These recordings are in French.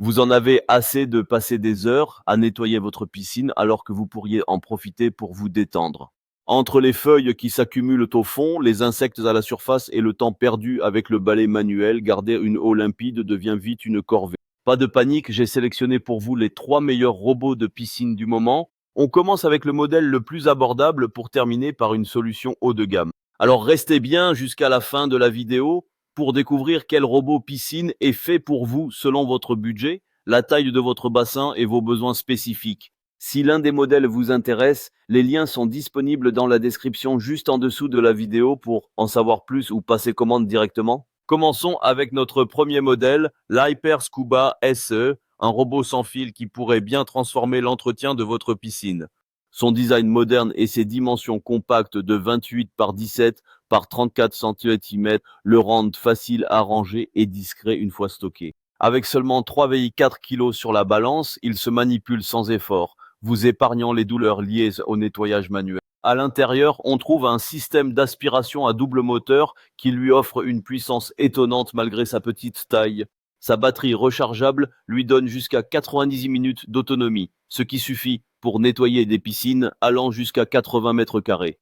Vous en avez assez de passer des heures à nettoyer votre piscine alors que vous pourriez en profiter pour vous détendre. Entre les feuilles qui s'accumulent au fond, les insectes à la surface et le temps perdu avec le balai manuel, garder une eau limpide devient vite une corvée. Pas de panique, j'ai sélectionné pour vous les 3 meilleurs robots de piscine du moment. On commence avec le modèle le plus abordable pour terminer par une solution haut de gamme. Alors restez bien jusqu'à la fin de la vidéo pour découvrir quel robot piscine est fait pour vous selon votre budget, la taille de votre bassin et vos besoins spécifiques. Si l'un des modèles vous intéresse, les liens sont disponibles dans la description juste en dessous de la vidéo pour en savoir plus ou passer commande directement. Commençons avec notre premier modèle, l'Hyper Scuba SE, un robot sans fil qui pourrait bien transformer l'entretien de votre piscine. Son design moderne et ses dimensions compactes de 28 par 17 par 34 cm le rendent facile à ranger et discret une fois stocké. Avec seulement 3,4 kg sur la balance, il se manipule sans effort, vous épargnant les douleurs liées au nettoyage manuel. À l'intérieur, on trouve un système d'aspiration à double moteur qui lui offre une puissance étonnante malgré sa petite taille. Sa batterie rechargeable lui donne jusqu'à 90 minutes d'autonomie, ce qui suffit pour nettoyer des piscines allant jusqu'à 80 mètres carrés.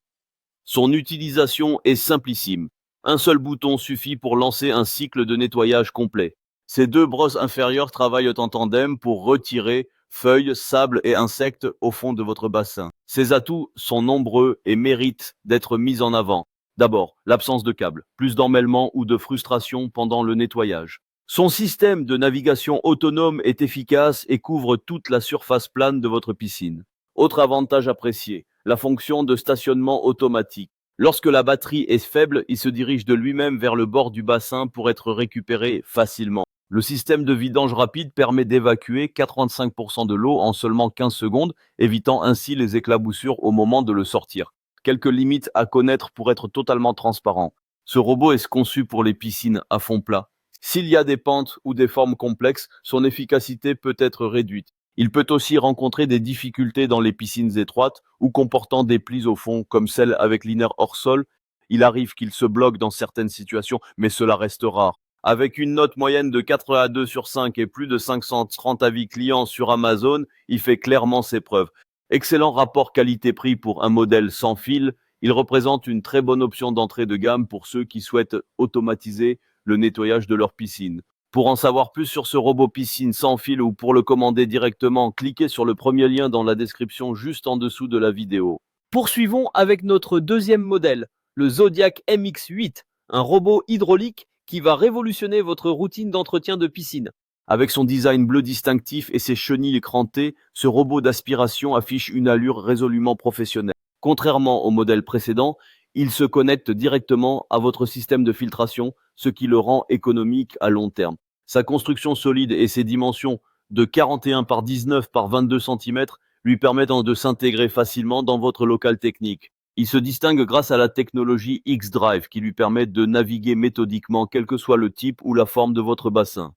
Son utilisation est simplissime. Un seul bouton suffit pour lancer un cycle de nettoyage complet. Ces deux brosses inférieures travaillent en tandem pour retirer feuilles, sable et insectes au fond de votre bassin. Ces atouts sont nombreux et méritent d'être mis en avant. D'abord, l'absence de câble, plus d'emmêlement ou de frustration pendant le nettoyage. Son système de navigation autonome est efficace et couvre toute la surface plane de votre piscine. Autre avantage apprécié, la fonction de stationnement automatique. Lorsque la batterie est faible, il se dirige de lui-même vers le bord du bassin pour être récupéré facilement. Le système de vidange rapide permet d'évacuer 85% de l'eau en seulement 15 secondes, évitant ainsi les éclaboussures au moment de le sortir. Quelques limites à connaître pour être totalement transparent. Ce robot est conçu pour les piscines à fond plat. S'il y a des pentes ou des formes complexes, son efficacité peut être réduite. Il peut aussi rencontrer des difficultés dans les piscines étroites ou comportant des plis au fond, comme celle avec liner hors sol. Il arrive qu'il se bloque dans certaines situations, mais cela reste rare. Avec une note moyenne de 82 sur 5 et plus de 530 avis clients sur Amazon, il fait clairement ses preuves. Excellent rapport qualité-prix pour un modèle sans fil, il représente une très bonne option d'entrée de gamme pour ceux qui souhaitent automatiser le nettoyage de leur piscine. Pour en savoir plus sur ce robot piscine sans fil ou pour le commander directement, cliquez sur le premier lien dans la description juste en dessous de la vidéo. Poursuivons avec notre deuxième modèle, le Zodiac MX8, un robot hydraulique qui va révolutionner votre routine d'entretien de piscine. Avec son design bleu distinctif et ses chenilles écrantées, ce robot d'aspiration affiche une allure résolument professionnelle. Contrairement au modèle précédent, il se connecte directement à votre système de filtration, ce qui le rend économique à long terme. Sa construction solide et ses dimensions de 41 par 19 par 22 cm lui permettent de s'intégrer facilement dans votre local technique. Il se distingue grâce à la technologie X-Drive qui lui permet de naviguer méthodiquement quel que soit le type ou la forme de votre bassin.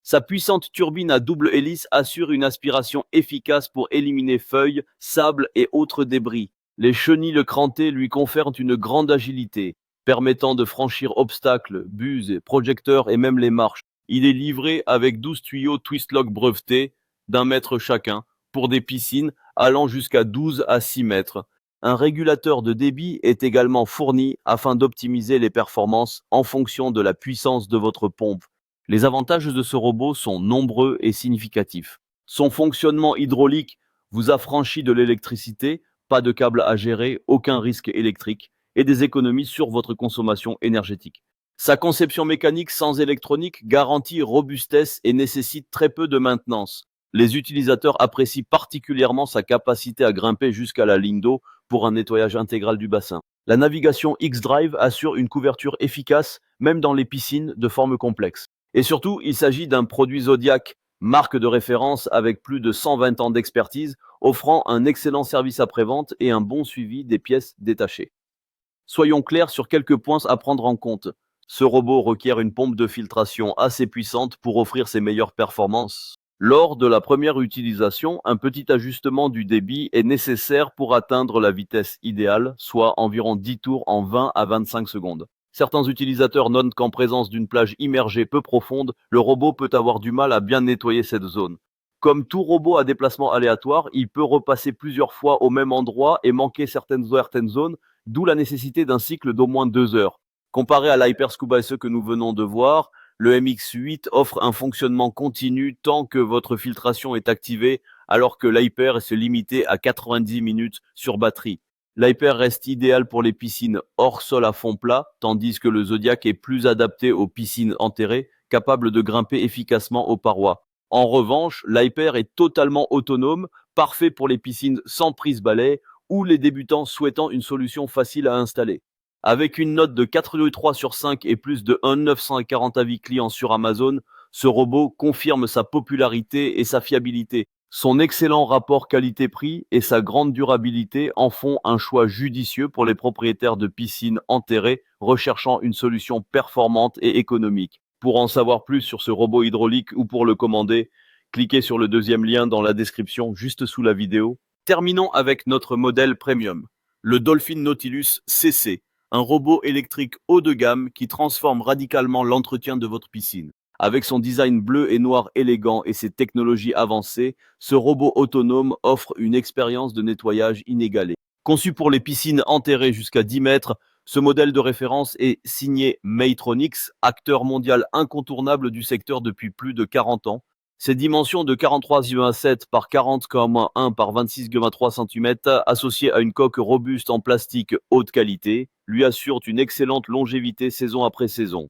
Sa puissante turbine à double hélice assure une aspiration efficace pour éliminer feuilles, sable et autres débris. Les chenilles crantées lui confèrent une grande agilité, permettant de franchir obstacles, buses, projecteurs et même les marches. Il est livré avec 12 tuyaux twist-lock brevetés d'1 mètre chacun pour des piscines allant jusqu'à 12 à 6 mètres. Un régulateur de débit est également fourni afin d'optimiser les performances en fonction de la puissance de votre pompe. Les avantages de ce robot sont nombreux et significatifs. Son fonctionnement hydraulique vous affranchit de l'électricité, pas de câble à gérer, aucun risque électrique et des économies sur votre consommation énergétique. Sa conception mécanique sans électronique garantit robustesse et nécessite très peu de maintenance. Les utilisateurs apprécient particulièrement sa capacité à grimper jusqu'à la ligne d'eau pour un nettoyage intégral du bassin. La navigation X-Drive assure une couverture efficace même dans les piscines de forme complexe. Et surtout, il s'agit d'un produit Zodiac, marque de référence avec plus de 120 ans d'expertise, offrant un excellent service après-vente et un bon suivi des pièces détachées. Soyons clairs sur quelques points à prendre en compte. Ce robot requiert une pompe de filtration assez puissante pour offrir ses meilleures performances. Lors de la première utilisation, un petit ajustement du débit est nécessaire pour atteindre la vitesse idéale, soit environ 10 tours en 20 à 25 secondes. Certains utilisateurs notent qu'en présence d'une plage immergée peu profonde, le robot peut avoir du mal à bien nettoyer cette zone. Comme tout robot à déplacement aléatoire, il peut repasser plusieurs fois au même endroit et manquer certaines zones, d'où la nécessité d'un cycle d'au moins 2 heures. Comparé à l'Hyper Scuba SE que nous venons de voir, le MX8 offre un fonctionnement continu tant que votre filtration est activée, alors que l'Hyper se limitait à 90 minutes sur batterie. L'Hyper reste idéal pour les piscines hors sol à fond plat, tandis que le Zodiac est plus adapté aux piscines enterrées, capables de grimper efficacement aux parois. En revanche, l'Hyper est totalement autonome, parfait pour les piscines sans prise-balai ou les débutants souhaitant une solution facile à installer. Avec une note de 4,3 sur 5 et plus de 1,940 avis clients sur Amazon, ce robot confirme sa popularité et sa fiabilité. Son excellent rapport qualité-prix et sa grande durabilité en font un choix judicieux pour les propriétaires de piscines enterrées recherchant une solution performante et économique. Pour en savoir plus sur ce robot hydraulique ou pour le commander, cliquez sur le deuxième lien dans la description juste sous la vidéo. Terminons avec notre modèle premium, le Dolphin Nautilus CC, un robot électrique haut de gamme qui transforme radicalement l'entretien de votre piscine. Avec son design bleu et noir élégant et ses technologies avancées, ce robot autonome offre une expérience de nettoyage inégalée. Conçu pour les piscines enterrées jusqu'à 10 mètres, ce modèle de référence est signé Maytronics, acteur mondial incontournable du secteur depuis plus de 40 ans. Ses dimensions de 43,7 par 40,1 par 26,3 cm, associées à une coque robuste en plastique haute qualité, lui assurent une excellente longévité saison après saison.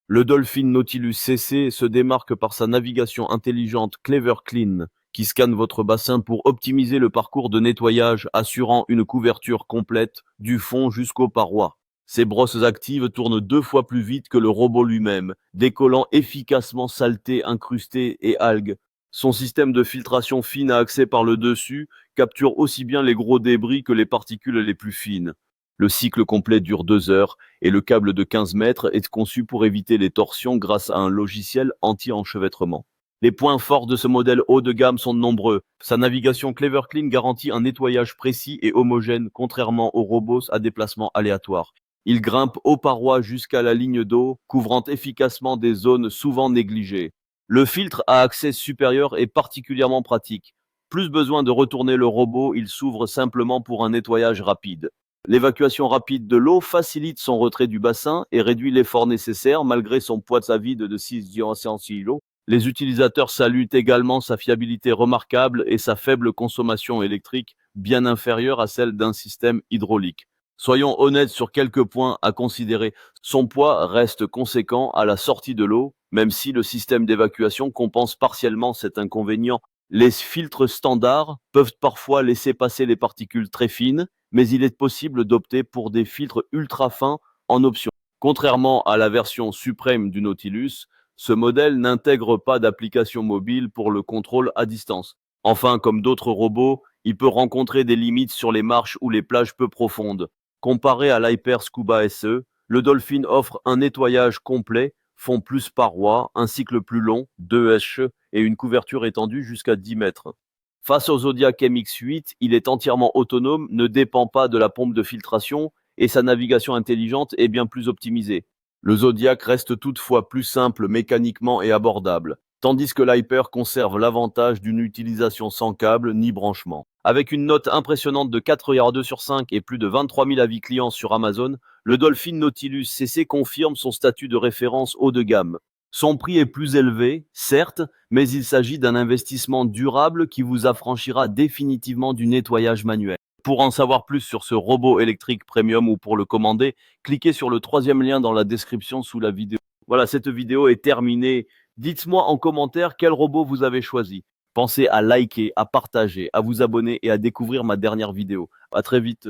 Le Dolphin Nautilus CC se démarque par sa navigation intelligente Clever Clean, qui scanne votre bassin pour optimiser le parcours de nettoyage, assurant une couverture complète du fond jusqu'aux parois. Ces brosses actives tournent 2 fois plus vite que le robot lui-même, décollant efficacement saleté, incrustées et algues. Son système de filtration fine à accès par le dessus capture aussi bien les gros débris que les particules les plus fines. Le cycle complet dure 2 heures et le câble de 15 mètres est conçu pour éviter les torsions grâce à un logiciel anti-enchevêtrement. Les points forts de ce modèle haut de gamme sont nombreux. Sa navigation Clever Clean garantit un nettoyage précis et homogène, contrairement aux robots à déplacement aléatoire. Il grimpe aux parois jusqu'à la ligne d'eau, couvrant efficacement des zones souvent négligées. Le filtre à accès supérieur est particulièrement pratique. Plus besoin de retourner le robot, il s'ouvre simplement pour un nettoyage rapide. L'évacuation rapide de l'eau facilite son retrait du bassin et réduit l'effort nécessaire malgré son poids à vide de 6,1 kg. Les utilisateurs saluent également sa fiabilité remarquable et sa faible consommation électrique, bien inférieure à celle d'un système hydraulique. Soyons honnêtes sur quelques points à considérer. Son poids reste conséquent à la sortie de l'eau, même si le système d'évacuation compense partiellement cet inconvénient. Les filtres standards peuvent parfois laisser passer les particules très fines, mais il est possible d'opter pour des filtres ultra fins en option. Contrairement à la version suprême du Nautilus, ce modèle n'intègre pas d'application mobile pour le contrôle à distance. Enfin, comme d'autres robots, il peut rencontrer des limites sur les marches ou les plages peu profondes. Comparé à l'Hyper Scuba SE, le Dolphin offre un nettoyage complet, fond plus parois, un cycle plus long, 2 SE, et une couverture étendue jusqu'à 10 mètres. Face au Zodiac MX8, il est entièrement autonome, ne dépend pas de la pompe de filtration et sa navigation intelligente est bien plus optimisée. Le Zodiac reste toutefois plus simple mécaniquement et abordable, tandis que l'Hyper conserve l'avantage d'une utilisation sans câble ni branchement. Avec une note impressionnante de 4,2 sur 5 et plus de 23 000 avis clients sur Amazon, le Dolphin Nautilus CC confirme son statut de référence haut de gamme. Son prix est plus élevé, certes, mais il s'agit d'un investissement durable qui vous affranchira définitivement du nettoyage manuel. Pour en savoir plus sur ce robot électrique premium ou pour le commander, cliquez sur le troisième lien dans la description sous la vidéo. Voilà, cette vidéo est terminée. Dites-moi en commentaire quel robot vous avez choisi. Pensez à liker, à partager, à vous abonner et à découvrir ma dernière vidéo. À très vite.